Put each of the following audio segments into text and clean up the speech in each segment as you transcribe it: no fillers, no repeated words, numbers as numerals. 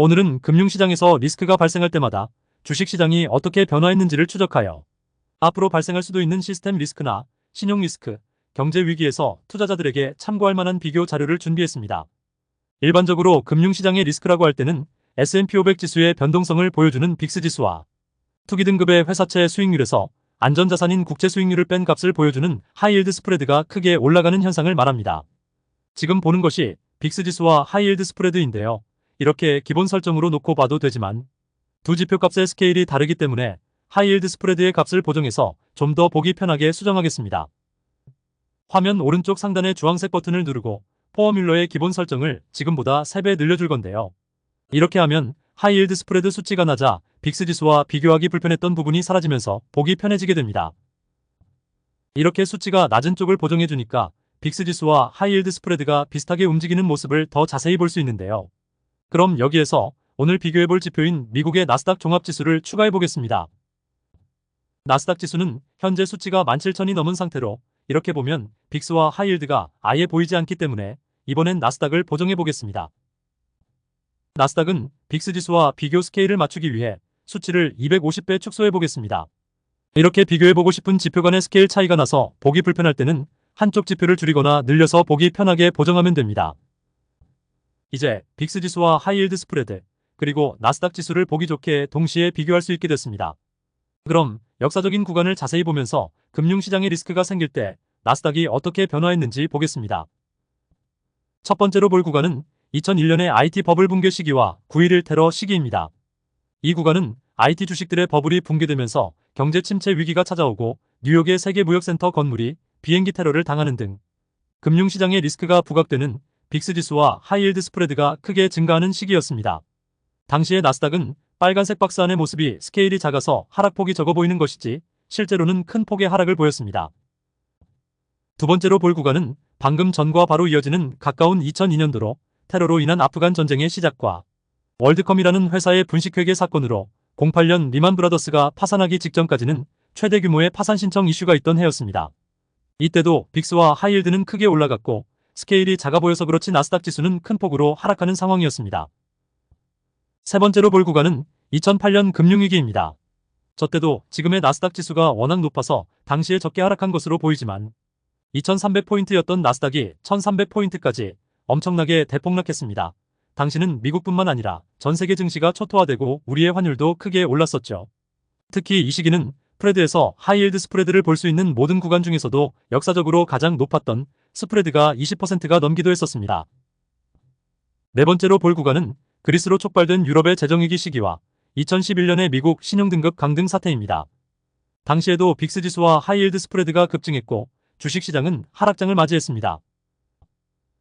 오늘은 금융시장에서 리스크가 발생할 때마다 주식시장이 어떻게 변화했는지를 추적하여 앞으로 발생할 수도 있는 시스템 리스크나 신용 리스크, 경제 위기에서 투자자들에게 참고할 만한 비교 자료를 준비했습니다. 일반적으로 금융시장의 리스크라고 할 때는 S&P 500 지수의 변동성을 보여주는 빅스 지수와 투기 등급의 회사채 수익률에서 안전자산인 국채 수익률을 뺀 값을 보여주는 하이힐드 스프레드가 크게 올라가는 현상을 말합니다. 지금 보는 것이 빅스 지수와 하이힐드 스프레드인데요. 이렇게 기본 설정으로 놓고 봐도 되지만 두 지표 값의 스케일이 다르기 때문에 하이힐드 스프레드의 값을 보정해서 좀 더 보기 편하게 수정하겠습니다. 화면 오른쪽 상단의 주황색 버튼을 누르고 포어뮬러의 기본 설정을 지금보다 3배 늘려줄 건데요. 이렇게 하면 하이힐드 스프레드 수치가 낮아 빅스 지수와 비교하기 불편했던 부분이 사라지면서 보기 편해지게 됩니다. 이렇게 수치가 낮은 쪽을 보정해주니까 빅스 지수와 하이힐드 스프레드가 비슷하게 움직이는 모습을 더 자세히 볼 수 있는데요. 그럼 여기에서 오늘 비교해볼 지표인 미국의 나스닥 종합지수를 추가해보겠습니다. 나스닥 지수는 현재 수치가 17,000이 넘은 상태로 이렇게 보면 빅스와 하이힐드가 아예 보이지 않기 때문에 이번엔 나스닥을 보정해보겠습니다. 나스닥은 빅스 지수와 비교 스케일을 맞추기 위해 수치를 250배 축소해보겠습니다. 이렇게 비교해보고 싶은 지표 간의 스케일 차이가 나서 보기 불편할 때는 한쪽 지표를 줄이거나 늘려서 보기 편하게 보정하면 됩니다. 이제 빅스 지수와 하이힐드 스프레드, 그리고 나스닥 지수를 보기 좋게 동시에 비교할 수 있게 됐습니다. 그럼 역사적인 구간을 자세히 보면서 금융시장의 리스크가 생길 때 나스닥이 어떻게 변화했는지 보겠습니다. 첫 번째로 볼 구간은 2001년의 IT 버블 붕괴 시기와 9.11 테러 시기입니다. 이 구간은 IT 주식들의 버블이 붕괴되면서 경제 침체 위기가 찾아오고 뉴욕의 세계무역센터 건물이 비행기 테러를 당하는 등 금융시장의 리스크가 부각되는 빅스 지수와 하이힐드 스프레드가 크게 증가하는 시기였습니다. 당시의 나스닥은 빨간색 박스 안의 모습이 스케일이 작아서 하락폭이 적어 보이는 것이지 실제로는 큰 폭의 하락을 보였습니다. 두 번째로 볼 구간은 방금 전과 바로 이어지는 가까운 2002년도로 테러로 인한 아프간 전쟁의 시작과 월드컴이라는 회사의 분식회계 사건으로 08년 리만 브라더스가 파산하기 직전까지는 최대 규모의 파산 신청 이슈가 있던 해였습니다. 이때도 빅스와 하이힐드는 크게 올라갔고 스케일이 작아 보여서 그렇지 나스닥 지수는 큰 폭으로 하락하는 상황이었습니다. 세 번째로 볼 구간은 2008년 금융위기입니다. 저 때도 지금의 나스닥 지수가 워낙 높아서 당시에 적게 하락한 것으로 보이지만 2300포인트였던 나스닥이 1300포인트까지 엄청나게 대폭락했습니다. 당시는 미국뿐만 아니라 전 세계 증시가 초토화되고 우리의 환율도 크게 올랐었죠. 특히 이 시기는 스프레드에서 하이힐드 스프레드를 볼 수 있는 모든 구간 중에서도 역사적으로 가장 높았던 스프레드가 20%가 넘기도 했었습니다. 네 번째로 볼 구간은 그리스로 촉발된 유럽의 재정위기 시기와 2011년의 미국 신용등급 강등 사태입니다. 당시에도 빅스 지수와 하이힐드 스프레드가 급증했고 주식시장은 하락장을 맞이했습니다.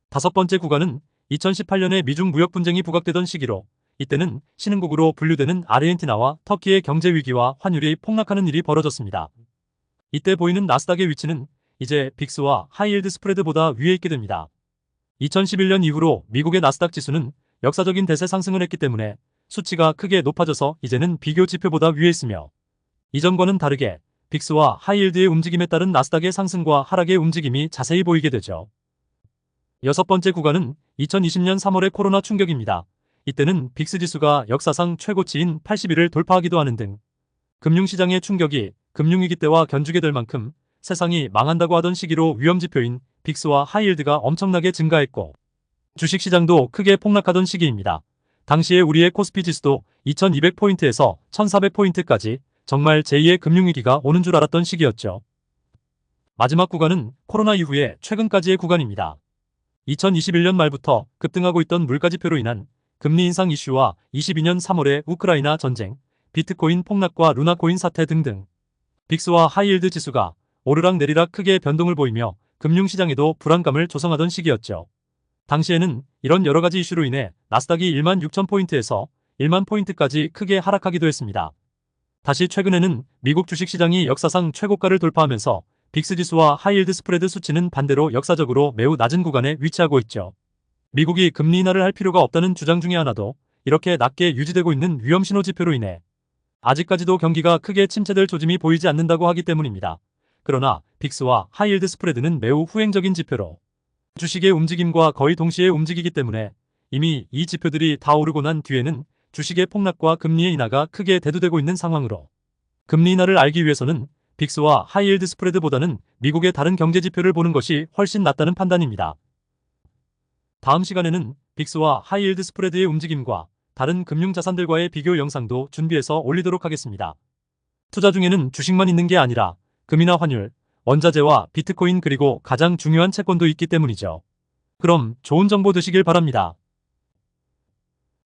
다섯 번째 구간은 2018년에 미중 무역 분쟁이 부각되던 시기로 이때는 신흥국으로 분류되는 아르헨티나와 터키의 경제 위기와 환율이 폭락하는 일이 벌어졌습니다. 이때 보이는 나스닥의 위치는 이제 빅스와 하이힐드 스프레드보다 위에 있게 됩니다. 2011년 이후로 미국의 나스닥 지수는 역사적인 대세 상승을 했기 때문에 수치가 크게 높아져서 이제는 비교 지표보다 위에 있으며 이전과는 다르게 빅스와 하이힐드의 움직임에 따른 나스닥의 상승과 하락의 움직임이 자세히 보이게 되죠. 여섯 번째 구간은 2020년 3월의 코로나 충격입니다. 이때는 빅스 지수가 역사상 최고치인 81을 돌파하기도 하는 등 금융시장의 충격이 금융위기 때와 견주게 될 만큼 세상이 망한다고 하던 시기로 위험지표인 빅스와 하이힐드가 엄청나게 증가했고 주식시장도 크게 폭락하던 시기입니다. 당시에 우리의 코스피 지수도 2200포인트에서 1400포인트까지 정말 제2의 금융위기가 오는 줄 알았던 시기였죠. 마지막 구간은 코로나 이후에 최근까지의 구간입니다. 2021년 말부터 급등하고 있던 물가지표로 인한 금리 인상 이슈와 22년 3월의 우크라이나 전쟁, 비트코인 폭락과 루나코인 사태 등등 빅스와 하이힐드 지수가 오르락내리락 크게 변동을 보이며 금융시장에도 불안감을 조성하던 시기였죠. 당시에는 이런 여러가지 이슈로 인해 나스닥이 16,000포인트에서 10,000포인트까지 크게 하락하기도 했습니다. 다시 최근에는 미국 주식시장이 역사상 최고가를 돌파하면서 빅스 지수와 하이힐드 스프레드 수치는 반대로 역사적으로 매우 낮은 구간에 위치하고 있죠. 미국이 금리 인하를 할 필요가 없다는 주장 중에 하나도 이렇게 낮게 유지되고 있는 위험신호 지표로 인해 아직까지도 경기가 크게 침체될 조짐이 보이지 않는다고 하기 때문입니다. 그러나 빅스와 하이힐드 스프레드는 매우 후행적인 지표로 주식의 움직임과 거의 동시에 움직이기 때문에 이미 이 지표들이 다 오르고 난 뒤에는 주식의 폭락과 금리의 인하가 크게 대두되고 있는 상황으로 금리 인하를 알기 위해서는 빅스와 하이힐드 스프레드보다는 미국의 다른 경제 지표를 보는 것이 훨씬 낫다는 판단입니다. 다음 시간에는 빅스와 하이힐드 스프레드의 움직임과 다른 금융자산들과의 비교 영상도 준비해서 올리도록 하겠습니다. 투자 중에는 주식만 있는 게 아니라 금이나 환율, 원자재와 비트코인 그리고 가장 중요한 채권도 있기 때문이죠. 그럼 좋은 정보 되시길 바랍니다.